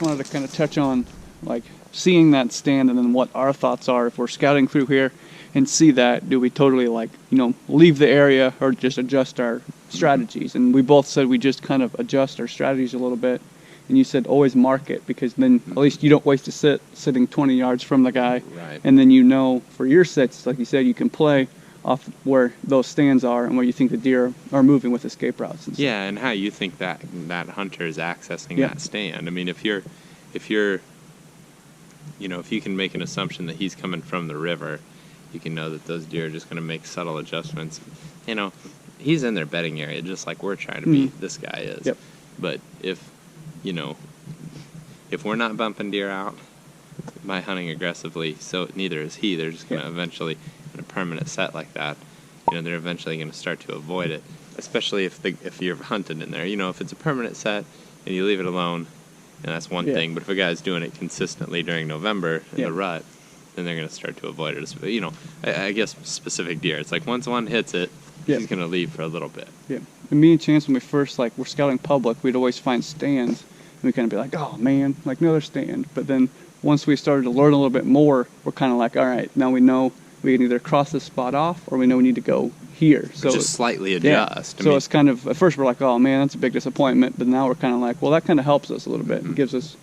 just wanted to kind of touch on like seeing that stand and then what our thoughts are if we're scouting through here and see that. Do we totally like, you know, leave the area or just adjust our strategies? And we both said we just kind of adjust our strategies a little bit. And you said always mark it, because then at least you don't waste a sitting 20 yards from the guy. Right. And then you know for your sits, like you said, you can play off where those stands are and where you think the deer are moving with escape routes. And yeah, and how you think that hunter is accessing that stand. I mean, if you can make an assumption that he's coming from the river, you can know that those deer are just going to make subtle adjustments. You know, he's in their bedding area just like we're trying to be. This guy is. Yep. But if we're not bumping deer out by hunting aggressively, so neither is he. They're just going to eventually, in a permanent set like that, they're eventually going to start to avoid it. Especially if you're hunted in there. If it's a permanent set and you leave it alone, and that's one thing. But if a guy's doing it consistently during November in the rut, then they're going to start to avoid it. I guess specific deer. It's like once one hits it, he's going to leave for a little bit. Yeah. And me and Chance, when we first we're scouting public, we'd always find stands, and we kind of be like, oh man, like another stand. But then once we started to learn a little bit more, we're kind of like, all right, now we know we can either cross this spot off, or we know we need to go here. So just slightly adjust. Yeah. So it's kind of, at first we're like, oh man, that's a big disappointment. But now we're kind of like, well, that kind of helps us a little bit. It gives us,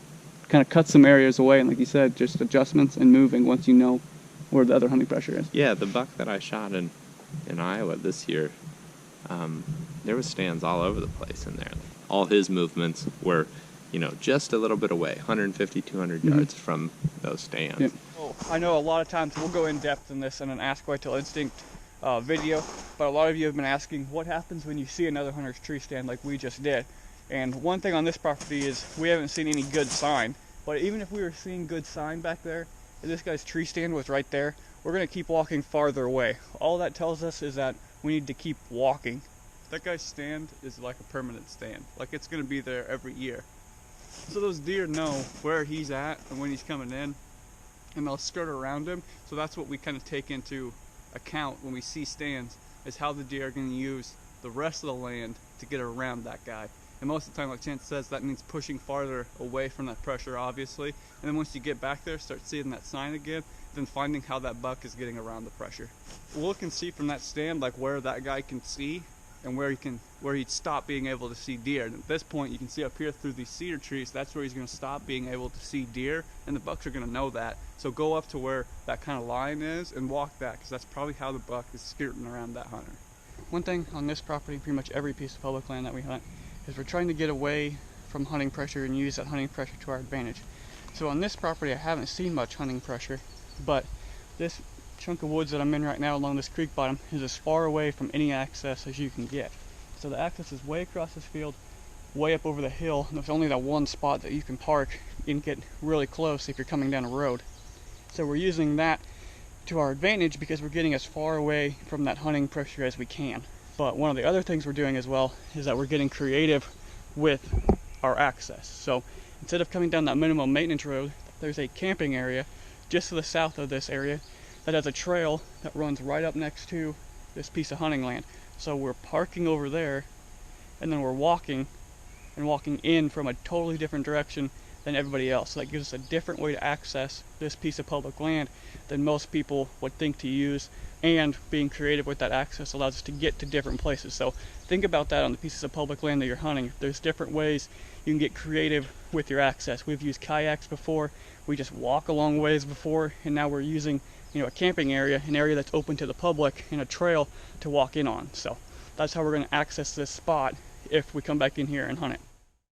kind of cuts some areas away. And like you said, just adjustments and moving once you know where the other hunting pressure is. Yeah, the buck that I shot in Iowa this year, there was stands all over the place in there. All his movements were, just a little bit away, 150, 200 yards from those stands. Yep. Oh, I know a lot of times we'll go in depth in this in an Ask Whitetail Instinct video, but a lot of you have been asking what happens when you see another hunter's tree stand like we just did. And one thing on this property is we haven't seen any good sign, but even if we were seeing good sign back there, and this guy's tree stand was right there, we're going to keep walking farther away. All that tells us is that we need to keep walking. That guy's stand is like a permanent stand. Like it's going to be there every year. So those deer know where he's at and when he's coming in, and they'll skirt around him. So that's what we kind of take into account when we see stands, is how the deer are going to use the rest of the land to get around that guy. And most of the time, like Chance says, that means pushing farther away from that pressure, obviously. And then once you get back there, start seeing that sign again, then finding how that buck is getting around the pressure. We'll look and see from that stand like where that guy can see and where he'd stop being able to see deer. And at this point, you can see up here through these cedar trees, that's where he's going to stop being able to see deer, and the bucks are going to know that. So go up to where that kind of line is and walk that, because that's probably how the buck is skirting around that hunter. One thing on this property, pretty much every piece of public land that we hunt, is we're trying to get away from hunting pressure and use that hunting pressure to our advantage. So on this property, I haven't seen much hunting pressure, but this chunk of woods that I'm in right now along this creek bottom is as far away from any access as you can get. So the access is way across this field, way up over the hill, and there's only that one spot that you can park and get really close if you're coming down a road. So we're using that to our advantage because we're getting as far away from that hunting pressure as we can. But one of the other things we're doing as well is that we're getting creative with our access. So instead of coming down that minimum maintenance road, there's a camping area just to the south of this area that has a trail that runs right up next to this piece of hunting land. So we're parking over there, and then we're walking in from a totally different direction than everybody else. So that gives us a different way to access this piece of public land than most people would think to use, and being creative with that access allows us to get to different places. So think about that on the pieces of public land that you're hunting. There's different ways you can get creative with your access. We've used kayaks before, we just walk a long ways before, and now we're using a camping area, an area that's open to the public, and a trail to walk in on. So that's how we're going to access this spot if we come back in here and hunt it.